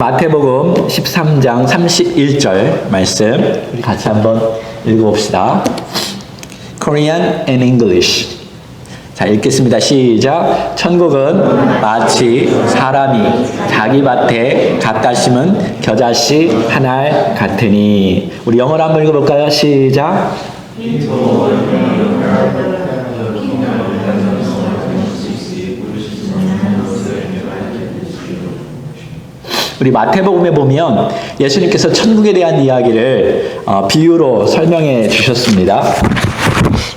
마태복음 13장 31절 말씀 우리 같이 한번 읽어봅시다. Korean and English. 자, 읽겠습니다. 시작. 천국은 마치 사람이 자기 밭에 갖다 심은 겨자씨 한 알 같으니. 우리 영어로 한번 읽어볼까요? 시작. 우리 마태복음에 보면 예수님께서 천국에 대한 이야기를 비유로 설명해 주셨습니다.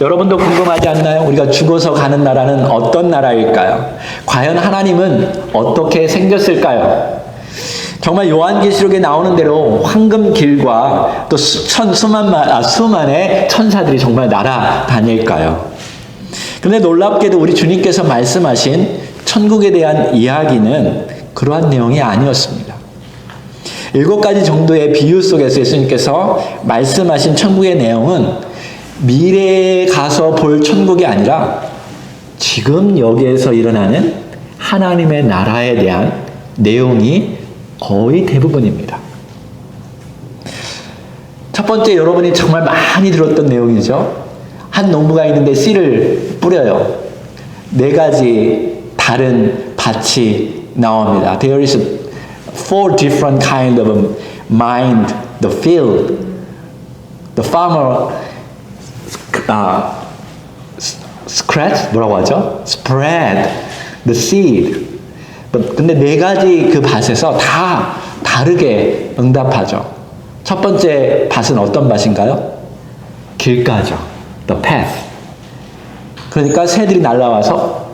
여러분도 궁금하지 않나요? 우리가 죽어서 가는 나라는 어떤 나라일까요? 과연 하나님은 어떻게 생겼을까요? 정말 요한계시록에 나오는 대로 황금길과 또 수만의 천사들이 정말 날아다닐까요? 그런데 놀랍게도 우리 주님께서 말씀하신 천국에 대한 이야기는 그러한 내용이 아니었습니다. 7가지 정도의 비유 속에서 예수님께서 말씀하신 천국의 내용은 미래에 가서 볼 천국이 아니라 지금 여기에서 일어나는 하나님의 나라에 대한 내용이 거의 대부분입니다. 첫 번째, 여러분이 정말 많이 들었던 내용이죠. 한 농부가 있는데 씨를 뿌려요. 4가지 다른 밭이 나옵니다. There is 4 different kind of mind the field. The farmer 뭐라고 하죠? Spread the seed. 근데 4가지 그 밭에서 다 다르게 응답하죠. 첫 번째 밭은 어떤 밭인가요? 길가죠. The path. 그러니까 새들이 날아와서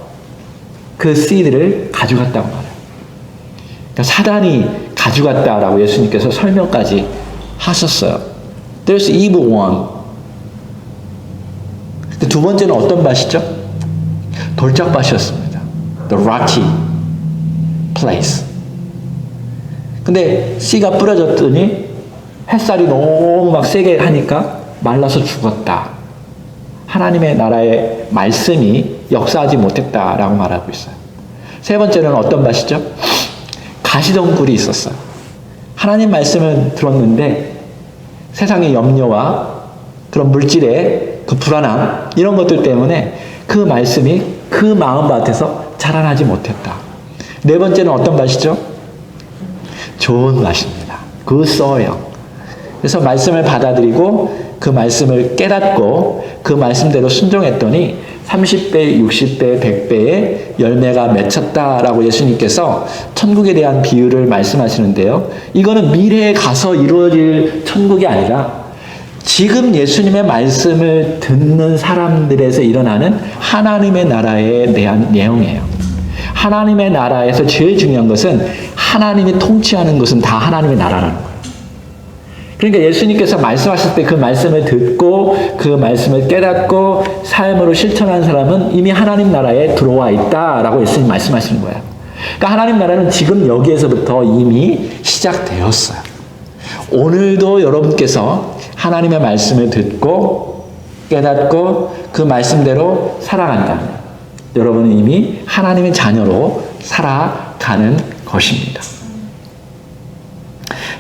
그 씨들을 가져갔다고 말해요. 그러니까 사단이 가져갔다라고 예수님께서 설명까지 하셨어요. There's evil one. 두 번째는 어떤 밭이죠? 돌짝밭이었습니다. The rocky place. 근데 씨가 뿌려졌더니 햇살이 너무 막 세게 하니까 말라서 죽었다. 하나님의 나라의 말씀이 역사하지 못했다라고 말하고 있어요. 세 번째는 어떤 밭이죠? 가시덩굴이 있었어요. 하나님 말씀을 들었는데 세상의 염려와 그런 물질의 그 불안함 이런 것들 때문에 그 말씀이 그 마음밭에서 자라나지 못했다. 네 번째는 어떤 밭이죠? 좋은 밭입니다. Good soil. 그래서 말씀을 받아들이고 그 말씀을 깨닫고 그 말씀대로 순종했더니 30배, 60배, 100배의 열매가 맺혔다라고 예수님께서 천국에 대한 비유를 말씀하시는데요. 이거는 미래에 가서 이루어질 천국이 아니라 지금 예수님의 말씀을 듣는 사람들에서 일어나는 하나님의 나라에 대한 내용이에요. 하나님의 나라에서 제일 중요한 것은 하나님이 통치하는 것은 다 하나님의 나라라는 거예요. 그러니까 예수님께서 말씀하실 때 그 말씀을 듣고 그 말씀을 깨닫고 삶으로 실천한 사람은 이미 하나님 나라에 들어와 있다라고 예수님 말씀하시는 거예요. 그러니까 하나님 나라는 지금 여기에서부터 이미 시작되었어요. 오늘도 여러분께서 하나님의 말씀을 듣고 깨닫고 그 말씀대로 살아간다면 여러분은 이미 하나님의 자녀로 살아가는 것입니다.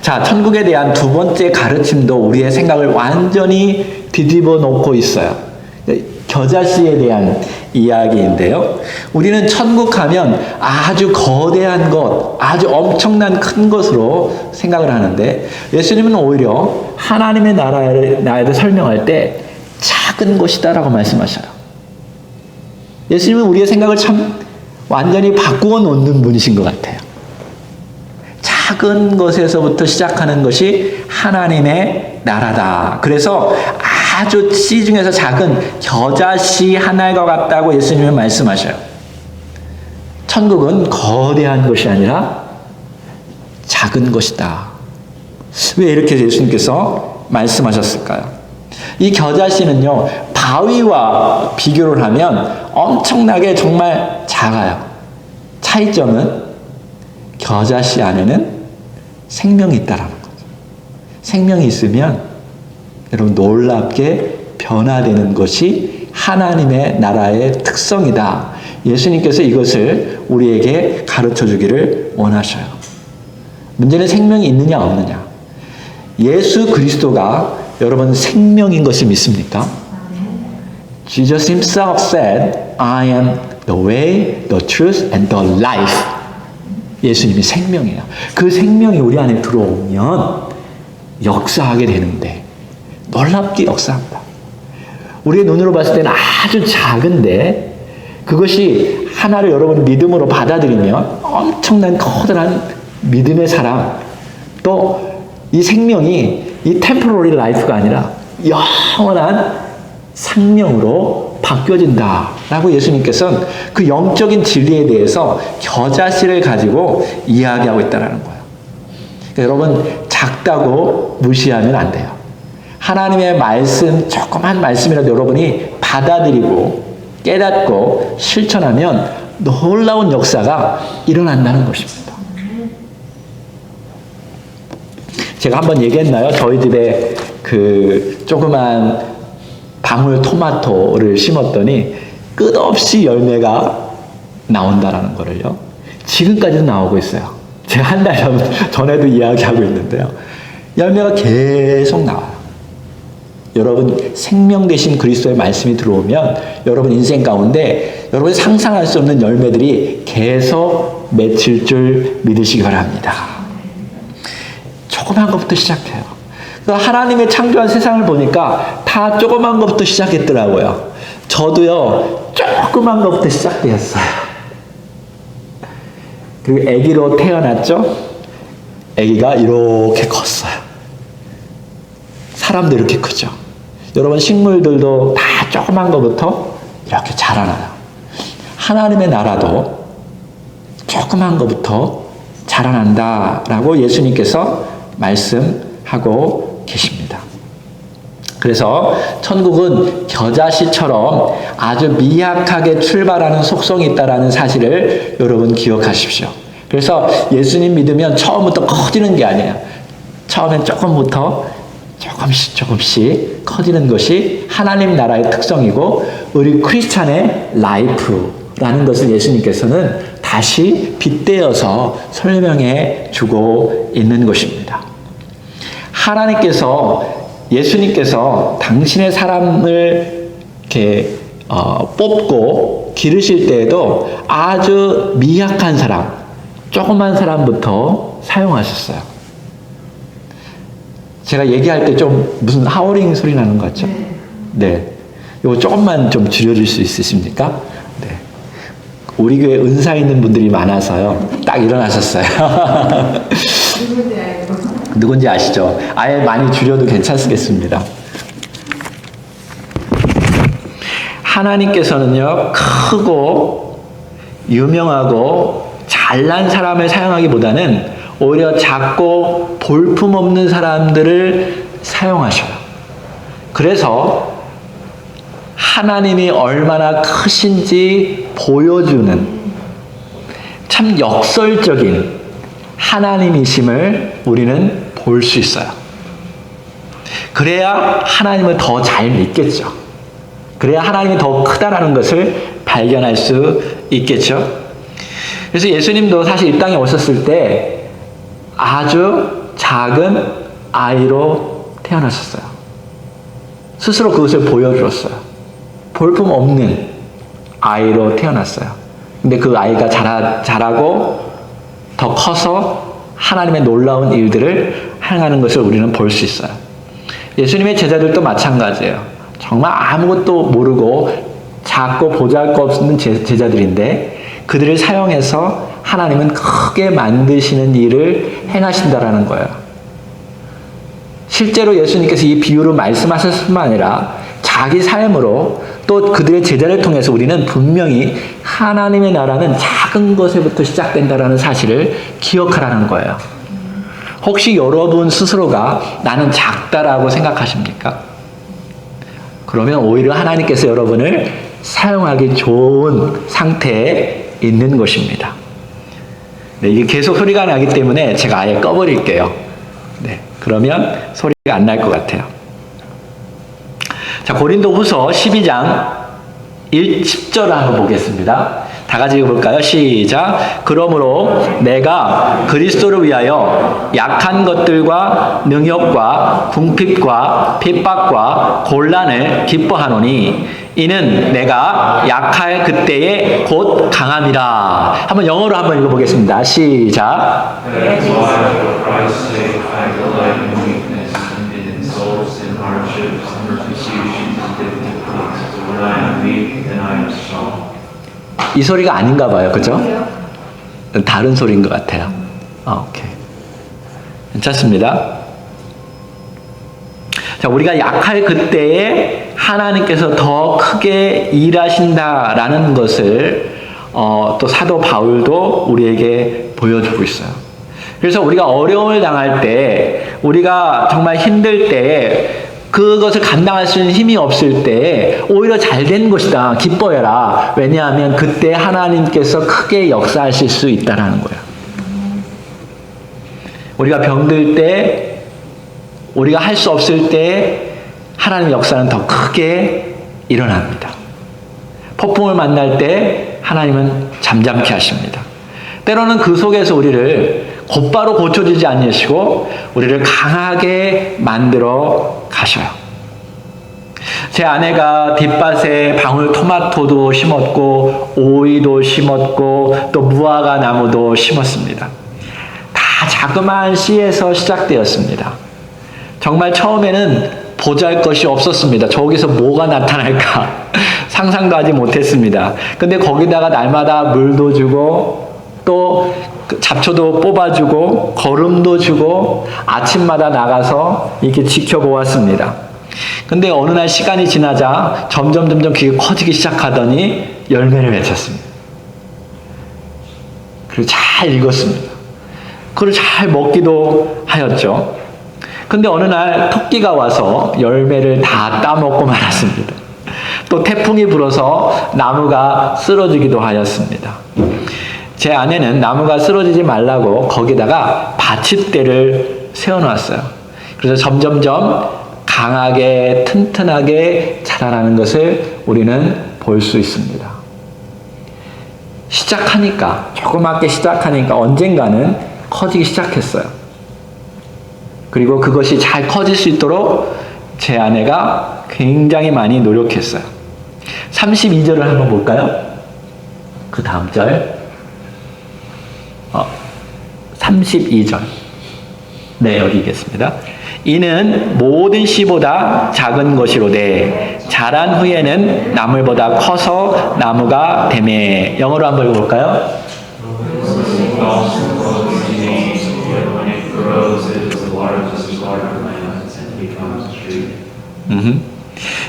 자, 천국에 대한 두 번째 가르침도 우리의 생각을 완전히 뒤집어 놓고 있어요. 겨자씨에 대한 이야기인데요. 우리는 천국 하면 아주 거대한 것, 아주 엄청난 큰 것으로 생각을 하는데 예수님은 오히려 하나님의 나라를 설명할 때 작은 것이다라고 말씀하셔요. 예수님은 우리의 생각을 참 완전히 바꾸어 놓는 분이신 것 같아요. 작은 것에서부터 시작하는 것이 하나님의 나라다. 그래서 아주 씨 중에서 작은 겨자씨 하나가 같다고 예수님은 말씀하셔요. 천국은 거대한 것이 아니라 작은 것이다. 왜 이렇게 예수님께서 말씀하셨을까요? 이 겨자씨는요, 바위와 비교를 하면 엄청나게 정말 작아요. 차이점은 겨자씨 안에는 생명이 있다라는 거죠. 생명이 있으면 여러분 놀랍게 변화되는 것이 하나님의 나라의 특성이다. 예수님께서 이것을 우리에게 가르쳐 주기를 원하셔요. 문제는 생명이 있느냐 없느냐. 예수 그리스도가 여러분 생명인 것을 믿습니까? Jesus himself said, I am the way, the truth, and the life. 예수님이 생명이에요. 그 생명이 우리 안에 들어오면 역사하게 되는데 놀랍게 역사합니다. 우리의 눈으로 봤을 때는 아주 작은데 그것이 하나를 여러분 믿음으로 받아들이면 엄청난 커다란 믿음의 사람, 또 이 생명이 이 temporary life가 아니라 영원한 생명으로 바뀌어진다라고 예수님께서는 그 영적인 진리에 대해서 겨자씨를 가지고 이야기하고 있다는 거예요. 그러니까 여러분 작다고 무시하면 안 돼요. 하나님의 말씀, 조그만 말씀이라도 여러분이 받아들이고 깨닫고 실천하면 놀라운 역사가 일어난다는 것입니다. 제가 한번 얘기했나요? 저희 집에 그 조그만 방울 토마토를 심었더니 끝없이 열매가 나온다라는 거를요. 지금까지도 나오고 있어요. 제가 한 달 전에도 이야기하고 있는데요. 열매가 계속 나와요. 여러분 생명 되신 그리스도의 말씀이 들어오면 여러분 인생 가운데 여러분이 상상할 수 없는 열매들이 계속 맺힐 줄 믿으시기 바랍니다. 조그만 것부터 시작해요. 하나님의 창조한 세상을 보니까 다 조그만 것부터 시작했더라고요. 저도요, 조그만 것부터 시작되었어요. 그리고 아기로 태어났죠? 아기가 이렇게 컸어요. 사람도 이렇게 크죠? 여러분 식물들도 다 조그만 것부터 이렇게 자라나요. 하나님의 나라도 조그만 것부터 자라난다라고 예수님께서 말씀하고 계십니다. 그래서 천국은 겨자씨처럼 아주 미약하게 출발하는 속성이 있다는 사실을 여러분 기억하십시오. 그래서 예수님 믿으면 처음부터 커지는 게 아니에요. 처음엔 조금부터 조금씩 커지는 것이 하나님 나라의 특성이고 우리 크리스찬의 라이프라는 것을 예수님께서는 다시 빗대어서 설명해 주고 있는 것입니다. 하나님께서 예수님께서 당신의 사람을 이렇게 뽑고 기르실 때에도 아주 미약한 사람, 조그만 사람부터 사용하셨어요. 제가 얘기할 때 좀 무슨 하워링 소리 나는 것 같죠? 네. 이거 조금만 좀 줄여줄 수 있으십니까? 네. 우리 교회 은사 있는 분들이 많아서요. 딱 일어나셨어요. 누군지 아시죠? 아예 많이 줄여도 괜찮겠습니다. 하나님께서는요, 크고 유명하고 잘난 사람을 사용하기보다는 오히려 작고 볼품없는 사람들을 사용하셔요. 그래서 하나님이 얼마나 크신지 보여주는 참 역설적인 하나님이심을 우리는 볼 수 있어요. 그래야 하나님을 더 잘 믿겠죠. 그래야 하나님이 더 크다라는 것을 발견할 수 있겠죠. 그래서 예수님도 사실 이 땅에 오셨을 때 아주 작은 아이로 태어나셨어요. 스스로 그것을 보여주었어요. 볼품 없는 아이로 태어났어요. 근데 그 아이가 자라고 더 커서 하나님의 놀라운 일들을 행하는 것을 우리는 볼 수 있어요. 예수님의 제자들도 마찬가지예요. 정말 아무것도 모르고 작고 보잘것없는 제자들인데 그들을 사용해서 하나님은 크게 만드시는 일을 행하신다라는 거예요. 실제로 예수님께서 이 비유로 말씀하셨을 뿐만 아니라 자기 삶으로 또 그들의 제자를 통해서 우리는 분명히 하나님의 나라는 작은 것에부터 시작된다라는 사실을 기억하라는 거예요. 혹시 여러분 스스로가 나는 작다라고 생각하십니까? 그러면 오히려 하나님께서 여러분을 사용하기 좋은 상태에 있는 것입니다. 네, 이게 계속 소리가 나기 때문에 제가 아예 꺼버릴게요. 네, 그러면 소리가 안 날 것 같아요. 자, 고린도후서 12장 10절 한번 보겠습니다. 다 같이 읽어볼까요? 시작. 그러므로 내가 그리스도를 위하여 약한 것들과 능욕과 궁핍과 핍박과 곤란을 기뻐하노니 이는 내가 약할 그때에 곧 강함이라. 한번 영어로 한번 읽어보겠습니다. 시작. That's why for Christ's sake I delight in weakness and in insults and hardships and persecutions and difficulties. So when I am weak, then I am strong. 이 소리가 아닌가 봐요. 그죠? 다른 소리인 것 같아요. 오케이. 괜찮습니다. 자, 우리가 약할 그때에 하나님께서 더 크게 일하신다라는 것을 또 사도 바울도 우리에게 보여주고 있어요. 그래서 우리가 어려움을 당할 때, 우리가 정말 힘들 때, 그것을 감당할 수 있는 힘이 없을 때 오히려 잘된 것이다. 기뻐해라. 왜냐하면 그때 하나님께서 크게 역사하실 수 있다는 거예요. 우리가 병들 때, 우리가 할 수 없을 때 하나님의 역사는 더 크게 일어납니다. 폭풍을 만날 때 하나님은 잠잠케 하십니다. 때로는 그 속에서 우리를 곧바로 고쳐주지 않으시고 우리를 강하게 만들어 가셔요. 제 아내가 뒷밭에 방울토마토도 심었고 오이도 심었고 또 무화과 나무도 심었습니다. 다 자그마한 씨에서 시작되었습니다. 정말 처음에는 보잘것이 없었습니다. 저기서 뭐가 나타날까 상상도 하지 못했습니다. 근데 거기다가 날마다 물도 주고 또 잡초도 뽑아주고 거름도 주고 아침마다 나가서 이렇게 지켜보았습니다. 근데 어느 날 시간이 지나자 점점 그게 커지기 시작하더니 열매를 맺혔습니다. 그리고 잘 익었습니다. 그걸 잘 먹기도 하였죠. 근데 어느 날 토끼가 와서 열매를 다 따먹고 말았습니다. 또 태풍이 불어서 나무가 쓰러지기도 하였습니다. 제 아내는 나무가 쓰러지지 말라고 거기다가 받침대를 세워놨어요. 그래서 점점점 강하게 튼튼하게 자라나는 것을 우리는 볼 수 있습니다. 시작하니까, 조그맣게 시작하니까 언젠가는 커지기 시작했어요. 그리고 그것이 잘 커질 수 있도록 제 아내가 굉장히 많이 노력했어요. 32절을 한번 볼까요? 그 다음 절. 32절. 네, 여기 있겠습니다. 이는 모든 씨보다 작은 것이로되 자란 후에는 나물보다 커서 나무가 되매. 영어로 한번 읽어볼까요?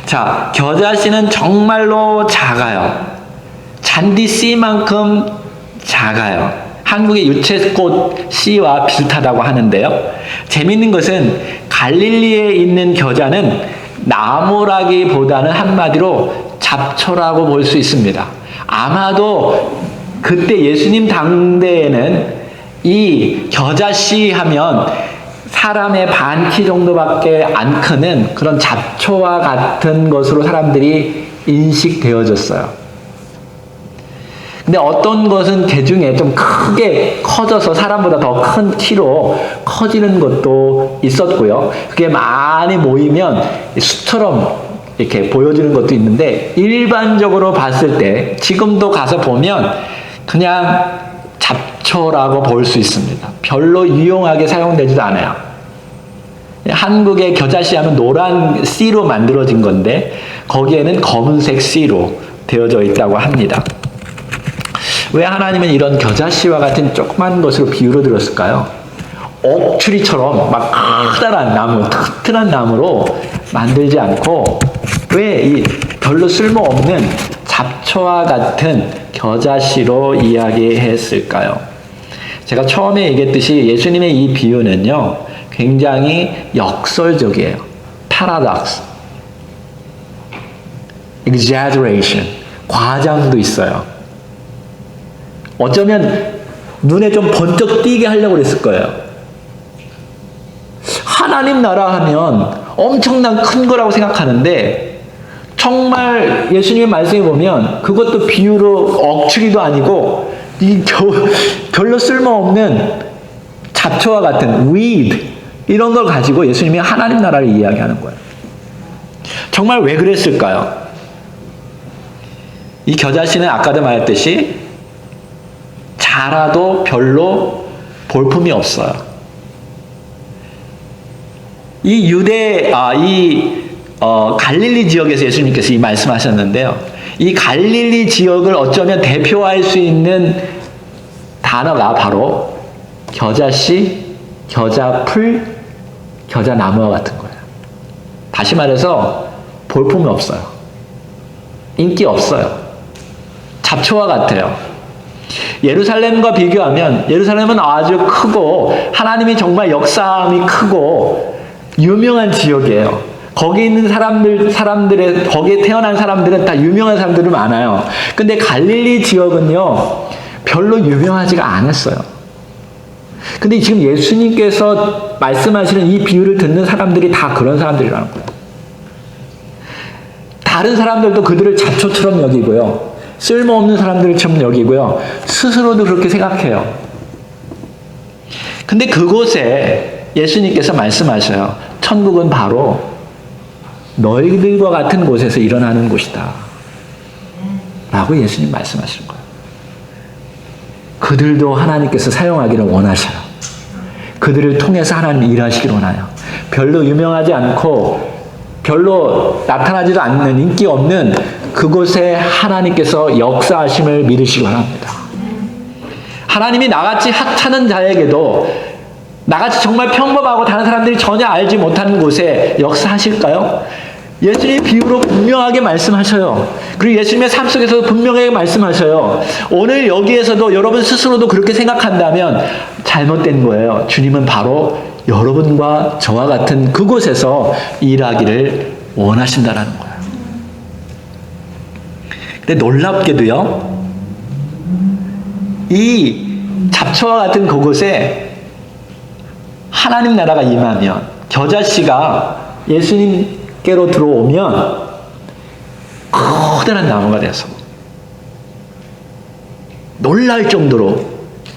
자, 겨자씨는 정말로 작아요. 잔디 씨만큼 작아요. 한국의 유채꽃 씨와 비슷하다고 하는데요. 재미있는 것은 갈릴리에 있는 겨자는 나무라기보다는 한마디로 잡초라고 볼 수 있습니다. 아마도 그때 예수님 당대에는 이 겨자씨 하면 사람의 반 키 정도밖에 안 크는 그런 잡초와 같은 것으로 사람들이 인식되어졌어요. 근데 어떤 것은 개중에 좀 크게 커져서 사람보다 더 큰 키로 커지는 것도 있었고요. 그게 많이 모이면 숲처럼 이렇게 보여지는 것도 있는데, 일반적으로 봤을 때 지금도 가서 보면 그냥 잡초라고 볼 수 있습니다. 별로 유용하게 사용되지도 않아요. 한국의 겨자씨 하면 노란 씨로 만들어진 건데 거기에는 검은색 씨로 되어져 있다고 합니다. 왜 하나님은 이런 겨자씨와 같은 조그만 것으로 비유를 들었을까요? 옥추리처럼 막 커다란 나무, 튼튼한 나무로 만들지 않고 왜 이 별로 쓸모없는 잡초와 같은 겨자씨로 이야기했을까요? 제가 처음에 얘기했듯이 예수님의 이 비유는요, 굉장히 역설적이에요. paradox, exaggeration, 과장도 있어요. 어쩌면 눈에 좀 번쩍 띄게 하려고 그랬을 거예요. 하나님 나라 하면 엄청난 큰 거라고 생각하는데 저 정말 예수님의 말씀에 보면 그것도 비유로 억추기도 아니고 별로 쓸모없는 잡초와 같은 weed 이런 걸 가지고 예수님이 하나님 나라를 이야기하는 거예요. 정말 왜 그랬을까요? 이 겨자씨는 아까도 말했듯이 자라도 별로 볼품이 없어요. 이 갈릴리 지역에서 예수님께서 이 말씀하셨는데요. 이 갈릴리 지역을 어쩌면 대표할 수 있는 단어가 바로 겨자씨, 겨자풀, 겨자나무와 같은 거예요. 다시 말해서 볼품이 없어요. 인기 없어요. 잡초와 같아요. 예루살렘과 비교하면 예루살렘은 아주 크고 하나님이 정말 역사함이 크고 유명한 지역이에요. 거기 있는 거기에 태어난 사람들은 다 유명한 사람들이 많아요. 근데 갈릴리 지역은요, 별로 유명하지가 않았어요. 근데 지금 예수님께서 말씀하시는 이 비유를 듣는 사람들이 다 그런 사람들이라는 거예요. 다른 사람들도 그들을 잡초처럼 여기고요. 쓸모없는 사람들처럼 여기고요. 스스로도 그렇게 생각해요. 근데 그곳에 예수님께서 말씀하셔요. 천국은 바로 너희들과 같은 곳에서 일어나는 곳이다. 라고 예수님 말씀하시는 거예요. 그들도 하나님께서 사용하기를 원하셔요. 그들을 통해서 하나님 일하시기를 원해요. 별로 유명하지 않고 별로 나타나지도 않는 인기 없는 그곳에 하나님께서 역사하심을 믿으시기 바랍니다. 하나님이 나같이 하찮은 자에게도 나같이 정말 평범하고 다른 사람들이 전혀 알지 못하는 곳에 역사하실까요? 예수님의 비유로 분명하게 말씀하셔요. 그리고 예수님의 삶 속에서도 분명하게 말씀하셔요. 오늘 여기에서도 여러분 스스로도 그렇게 생각한다면 잘못된 거예요. 주님은 바로 여러분과 저와 같은 그곳에서 일하기를 원하신다라는 거예요. 근데 놀랍게도요, 이 잡초와 같은 그곳에 하나님 나라가 임하면, 겨자씨가 예수님께로 들어오면 커다란 나무가 돼서 놀랄 정도로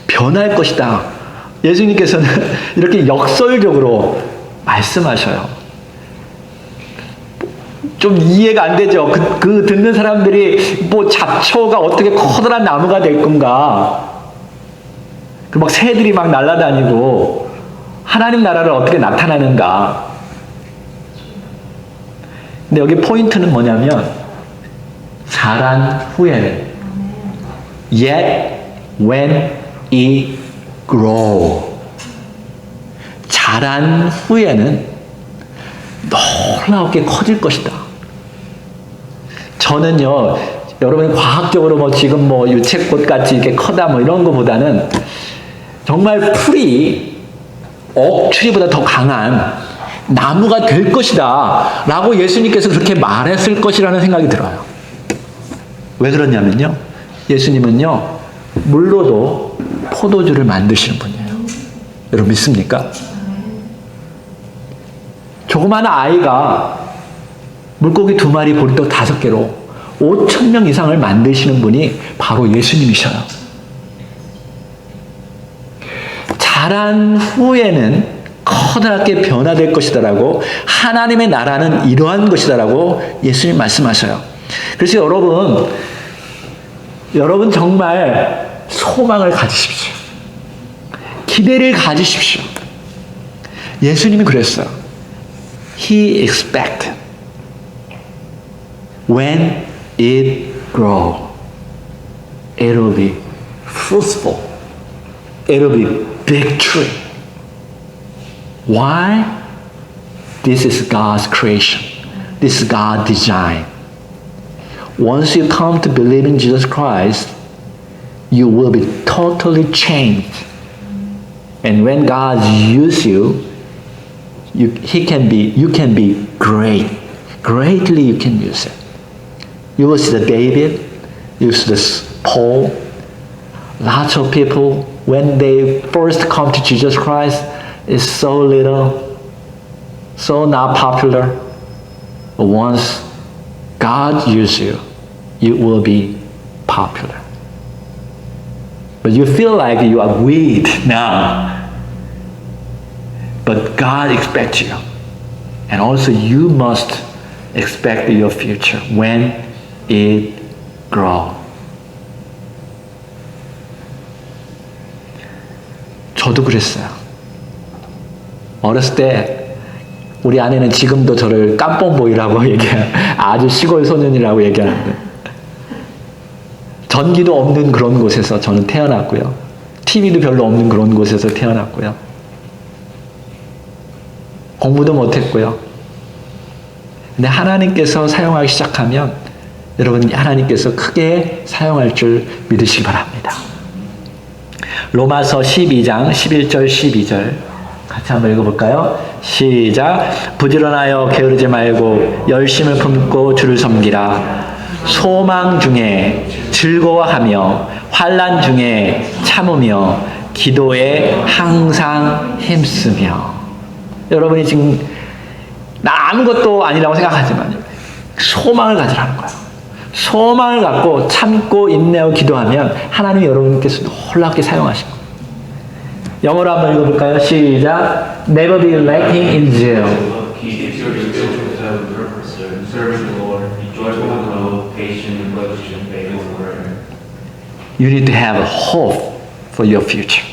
변할 것이다. 예수님께서는 이렇게 역설적으로 말씀하셔요. 좀 이해가 안 되죠. 그 듣는 사람들이 뭐 잡초가 어떻게 커다란 나무가 될 건가? 그 막 새들이 막 날아다니고 하나님 나라를 어떻게 나타나는가? 근데 여기 포인트는 뭐냐면 자란 후에는 yet when it grow, 자란 후에는 놀랍게 커질 것이다. 저는요, 여러분이 과학적으로 뭐 지금 뭐 유채꽃 같이 이렇게 커다 뭐 이런 거보다는 정말 풀이 억추리보다 더 강한 나무가 될 것이다 라고 예수님께서 그렇게 말했을 것이라는 생각이 들어요. 왜 그러냐면요, 예수님은요 물로도 포도주를 만드시는 분이에요. 여러분 믿습니까? 조그마한 아이가 물고기 2마리, 보리떡 5개로 5,000명 이상을 만드시는 분이 바로 예수님이셔요. 자란 후에는 커다랗게 변화될 것이다라고, 하나님의 나라는 이러한 것이다라고 예수님 말씀하셔요. 그래서 여러분 정말 소망을 가지십시오. 기대를 가지십시오. 예수님이 그랬어요. He expected when it grows, it will be fruitful. It will be big tree. Why? This is God's creation. This is God's design. Once you come to believe in Jesus Christ, you will be totally changed. And when God uses you, you can be great. Greatly you can use it. You will see the David, you see the Paul. Lots of people, when they first come to Jesus Christ, is so little, so not popular. But once God use you, you will be popular. But you feel like you are weak now. But God expects you. And also you must expect your future when it grows. 저도 그랬어요. 어렸을 때 우리 아내는 지금도 저를 깜뽕보이라고 얘기해요. 아주 시골 소년이라고 얘기하는데 전기도 없는 그런 곳에서 저는 태어났고요. TV도 별로 없는 그런 곳에서 태어났고요. 공부도 못했고요. 근데 하나님께서 사용하기 시작하면 여러분 하나님께서 크게 사용할 줄 믿으시기 바랍니다. 로마서 12장 11절 12절 같이 한번 읽어볼까요? 시작. 부지런하여 게으르지 말고 열심을 품고 주를 섬기라. 소망 중에 즐거워하며 환난 중에 참으며 기도에 항상 힘쓰며. 여러분이 지금 나 아무것도 아니라고 생각하지만 소망을 가지라는 거예요. 소망을 갖고 참고 인내하고 기도하면 하나님이 여러분께서 놀랍게 사용하실 거예요. 영어로 한번 읽어볼까요? 시작. Never be lacking in zeal. Keep your spiritual purpose, serving the Lord, be joyful in hope, patient in affliction, faithful in prayer. You need to have a hope for your future.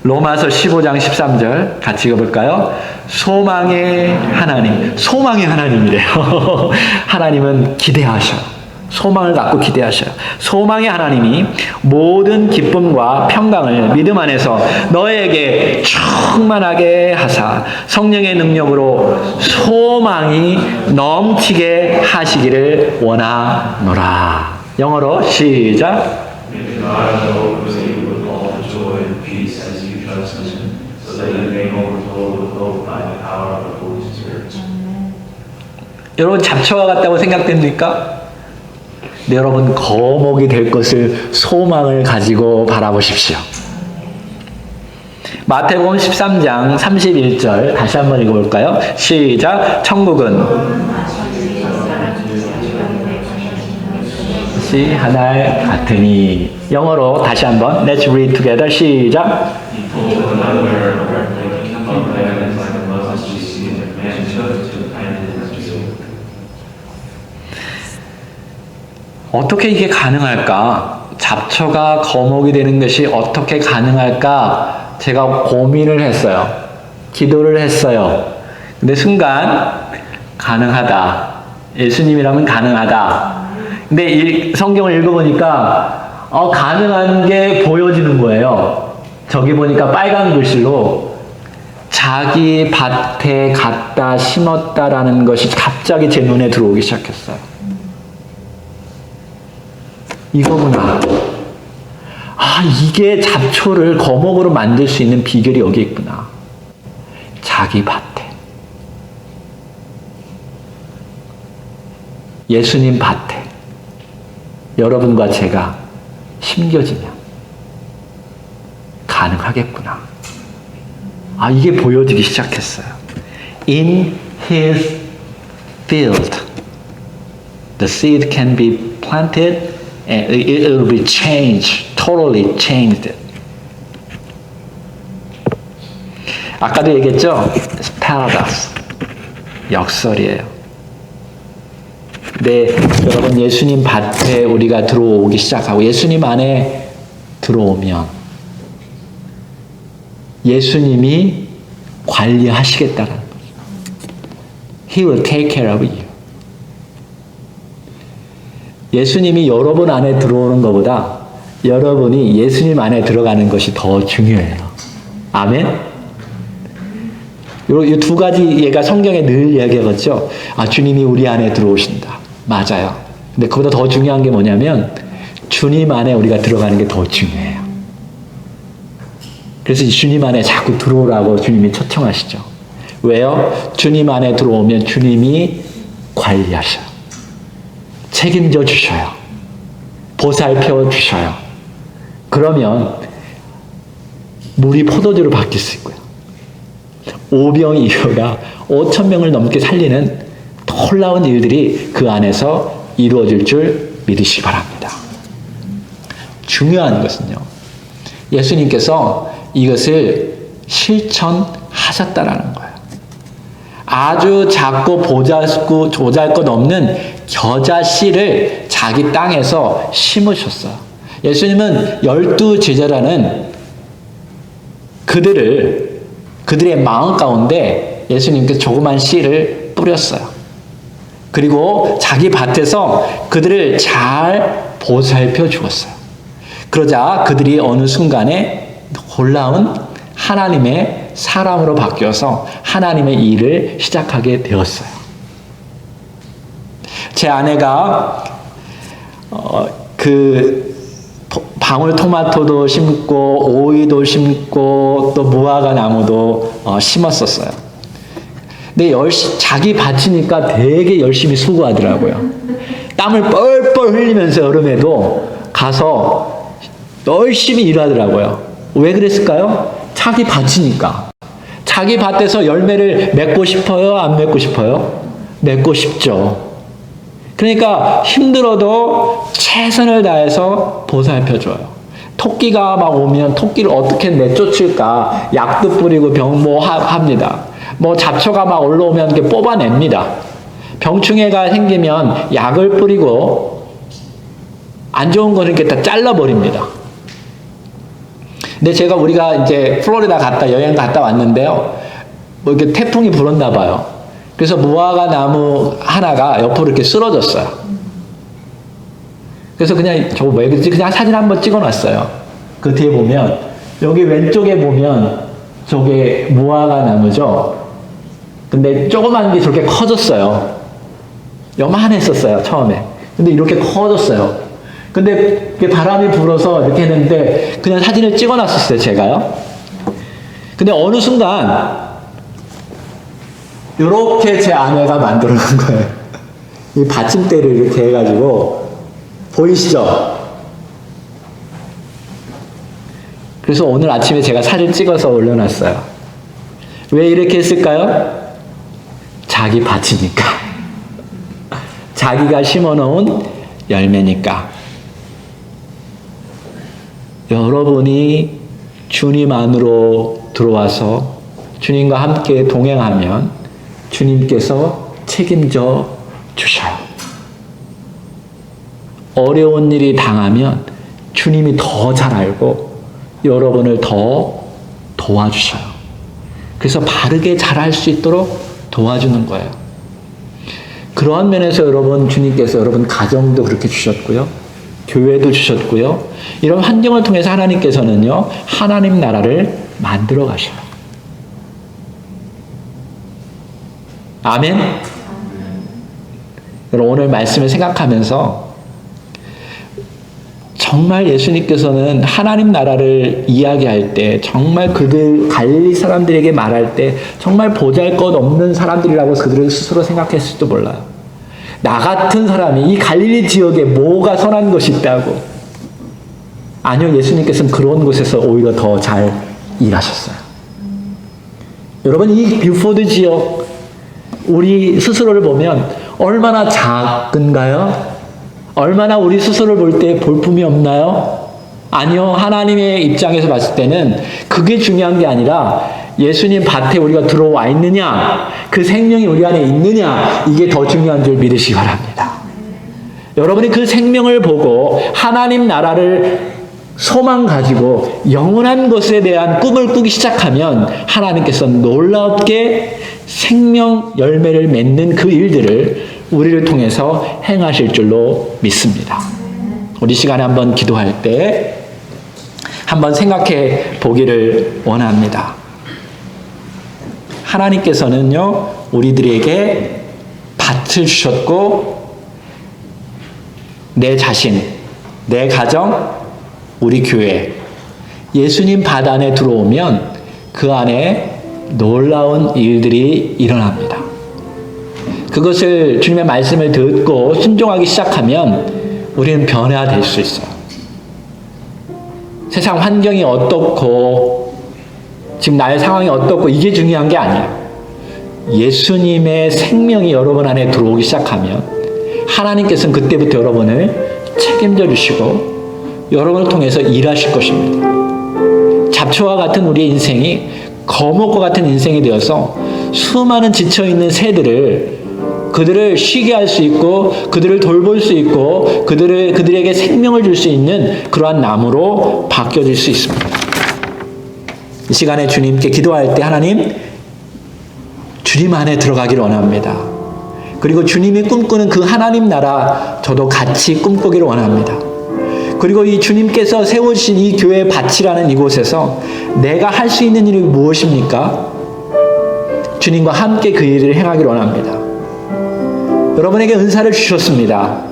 로마서 15장 13절 같이 읽어볼까요? 소망의 하나님, 소망의 하나님이래요. 하나님은 기대하셔요. 소망을 갖고 기대하셔요. 소망의 하나님이 모든 기쁨과 평강을 믿음 안에서 너에게 충만하게 하사 성령의 능력으로 소망이 넘치게 하시기를 원하노라. 영어로 시작. May the God of hope fill you with all joy and peace as you trust in Him, so that you may overflow with hope by the power of the Holy Spirit. 여러분 잡초와 같다고 생각됩니까? 네, 여러분 거목이 될 것을 소망을 가지고 바라보십시오. 마태복음 13장 31절 다시 한번 읽어볼까요? 시작. 천국은 하늘 같으니. 영어로 다시 한번 Let's read together. 시작. 어떻게 이게 가능할까? 잡초가 거목이 되는 것이 어떻게 가능할까? 제가 고민을 했어요. 기도를 했어요. 근데 순간 가능하다. 예수님이라면 가능하다. 근데 이 성경을 읽어보니까 가능한 게 보여지는 거예요. 저기 보니까 빨간 글씨로 자기 밭에 갖다 심었다라는 것이 갑자기 제 눈에 들어오기 시작했어요. 이거구나. 이게 잡초를 거목으로 만들 수 있는 비결이 여기 있구나. 자기 밭에. 예수님 밭에. 여러분과 제가 심겨지면 가능하겠구나. 이게 보여지기 시작했어요. In his field, the seed can be planted and it will be changed, totally changed. 아까도 얘기했죠? paradox, 역설이에요. 네, 여러분 예수님 밭에 우리가 들어오기 시작하고 예수님 안에 들어오면 예수님이 관리하시겠다는 거죠. He will take care of you. 예수님이 여러분 안에 들어오는 것보다 여러분이 예수님 안에 들어가는 것이 더 중요해요. 아멘? 이 두 가지 얘가 성경에 늘 이야기하겠죠. 주님이 우리 안에 들어오신다. 맞아요. 근데 그보다 더 중요한 게 뭐냐면 주님 안에 우리가 들어가는 게 더 중요해요. 그래서 주님 안에 자꾸 들어오라고 주님이 초청하시죠. 왜요? 주님 안에 들어오면 주님이 관리하셔요. 책임져 주셔요. 보살펴 주셔요. 그러면 물이 포도주로 바뀔 수 있고요. 오병이어가 5,000명을 넘게 살리는 놀라운 일들이 그 안에서 이루어질 줄 믿으시기 바랍니다. 중요한 것은요, 예수님께서 이것을 실천하셨다라는 거예요. 아주 작고 보잘것없는 겨자 씨를 자기 땅에서 심으셨어요. 예수님은 12 제자라는 그들의 마음 가운데 예수님께서 조그만 씨를 뿌렸어요. 그리고 자기 밭에서 그들을 잘 보살펴 주었어요. 그러자 그들이 어느 순간에 놀라운 하나님의 사람으로 바뀌어서 하나님의 일을 시작하게 되었어요. 제 아내가 방울토마토도 심고 오이도 심고 또 무화과 나무도 심었었어요. 근데 자기 밭이니까 되게 열심히 수고하더라고요. 땀을 뻘뻘 흘리면서 여름에도 가서 열심히 일하더라고요. 왜 그랬을까요? 자기 밭이니까. 자기 밭에서 열매를 맺고 싶어요? 안 맺고 싶어요? 맺고 싶죠. 그러니까 힘들어도 최선을 다해서 보살펴줘요. 토끼가 막 오면 토끼를 어떻게 내쫓을까? 약도 뿌리고 합니다. 잡초가 막 올라오면 이렇게 뽑아냅니다. 병충해가 생기면 약을 뿌리고 안 좋은 거는 이렇게 다 잘라버립니다. 근데 우리가 이제 플로리다 여행 갔다 왔는데요. 이렇게 태풍이 불었나 봐요. 그래서 무화과 나무 하나가 옆으로 이렇게 쓰러졌어요. 그래서 그냥 저거 왜 그랬지? 그냥 사진 한번 찍어놨어요. 그 뒤에 보면, 여기 왼쪽에 보면 저게 무화과 나무죠? 근데 조그만 게 저렇게 커졌어요. 요만했었어요, 처음에. 근데 이렇게 커졌어요. 근데 바람이 불어서 이렇게 했는데 그냥 사진을 찍어놨었어요, 제가요. 근데 어느 순간 이렇게 제 아내가 만들어 놓은 거예요. 이 받침대를 이렇게 해가지고 보이시죠? 그래서 오늘 아침에 제가 사진 찍어서 올려놨어요. 왜 이렇게 했을까요? 자기 밭이니까. 자기가 심어놓은 열매니까. 여러분이 주님 안으로 들어와서 주님과 함께 동행하면 주님께서 책임져 주셔요. 어려운 일이 당하면 주님이 더 잘 알고 여러분을 더 도와주셔요. 그래서 바르게 잘할 수 있도록 도와주는 거예요. 그러한 면에서 여러분, 주님께서 여러분 가정도 그렇게 주셨고요. 교회도 주셨고요. 이런 환경을 통해서 하나님께서는요, 하나님 나라를 만들어 가셔요. 아멘? 여러분, 오늘 말씀을 생각하면서 정말 예수님께서는 하나님 나라를 이야기할 때, 정말 갈릴리 사람들에게 말할 때 정말 보잘것없는 사람들이라고 그들을 스스로 생각했을지도 몰라요. 나 같은 사람이 이 갈릴리 지역에 뭐가 선한 것이 있다고. 아니요, 예수님께서는 그런 곳에서 오히려 더 잘 일하셨어요. 여러분, 이 뷰포드 지역, 우리 스스로를 보면 얼마나 작은가요? 얼마나 우리 스스로를 볼 때 볼품이 없나요? 아니요, 하나님의 입장에서 봤을 때는 그게 중요한 게 아니라 예수님 밭에 우리가 들어와 있느냐, 그 생명이 우리 안에 있느냐, 이게 더 중요한 줄 믿으시기 바랍니다. 여러분이 그 생명을 보고 하나님 나라를 소망 가지고 영원한 것에 대한 꿈을 꾸기 시작하면 하나님께서 놀랍게 생명 열매를 맺는 그 일들을 우리를 통해서 행하실 줄로 믿습니다. 우리 시간에 한번 기도할 때 한번 생각해 보기를 원합니다. 하나님께서는요, 우리들에게 밭을 주셨고, 내 자신, 내 가정, 우리 교회, 예수님 밭 안에 들어오면 그 안에 놀라운 일들이 일어납니다. 그것을 주님의 말씀을 듣고 순종하기 시작하면 우리는 변화될 수 있어요. 세상 환경이 어떻고 지금 나의 상황이 어떻고 이게 중요한 게 아니에요. 예수님의 생명이 여러분 안에 들어오기 시작하면 하나님께서는 그때부터 여러분을 책임져 주시고 여러분을 통해서 일하실 것입니다. 잡초와 같은 우리의 인생이 거목과 같은 인생이 되어서 수많은 지쳐있는 새들을 그들을 쉬게 할 수 있고 그들을 돌볼 수 있고 그들에게 생명을 줄 수 있는 그러한 나무로 바뀌어질 수 있습니다. 이 시간에 주님께 기도할 때 하나님 주님 안에 들어가기를 원합니다. 그리고 주님이 꿈꾸는 그 하나님 나라 저도 같이 꿈꾸기를 원합니다. 그리고 이 주님께서 세우신 이 교회 밭이라는 이곳에서 내가 할 수 있는 일이 무엇입니까? 주님과 함께 그 일을 행하기를 원합니다. 여러분에게 은사를 주셨습니다.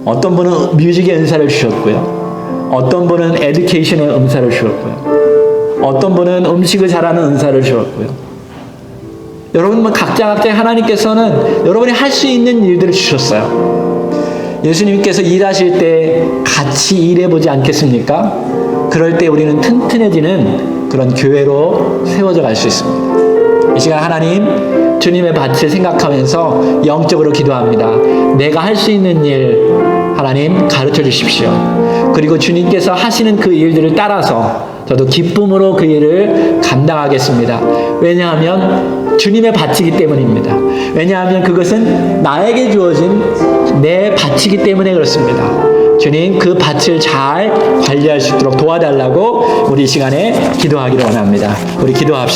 어떤 분은 뮤직의 은사를 주셨고요. 어떤 분은 에듀케이션의 은사를 주셨고요. 어떤 분은 음식을 잘하는 은사를 주셨고요. 여러분 각자 하나님께서는 여러분이 할 수 있는 일들을 주셨어요. 예수님께서 일하실 때 같이 일해보지 않겠습니까? 그럴 때 우리는 튼튼해지는 그런 교회로 세워져 갈 수 있습니다. 이 시간 하나님 주님의 밭을 생각하면서 영적으로 기도합니다. 내가 할 수 있는 일 하나님 가르쳐 주십시오. 그리고 주님께서 하시는 그 일들을 따라서 저도 기쁨으로 그 일을 감당하겠습니다. 왜냐하면 주님의 밭이기 때문입니다. 왜냐하면 그것은 나에게 주어진 내 밭이기 때문에 그렇습니다. 주님 그 밭을 잘 관리할 수 있도록 도와달라고 우리 이 시간에 기도하기를 원합니다. 우리 기도합시다.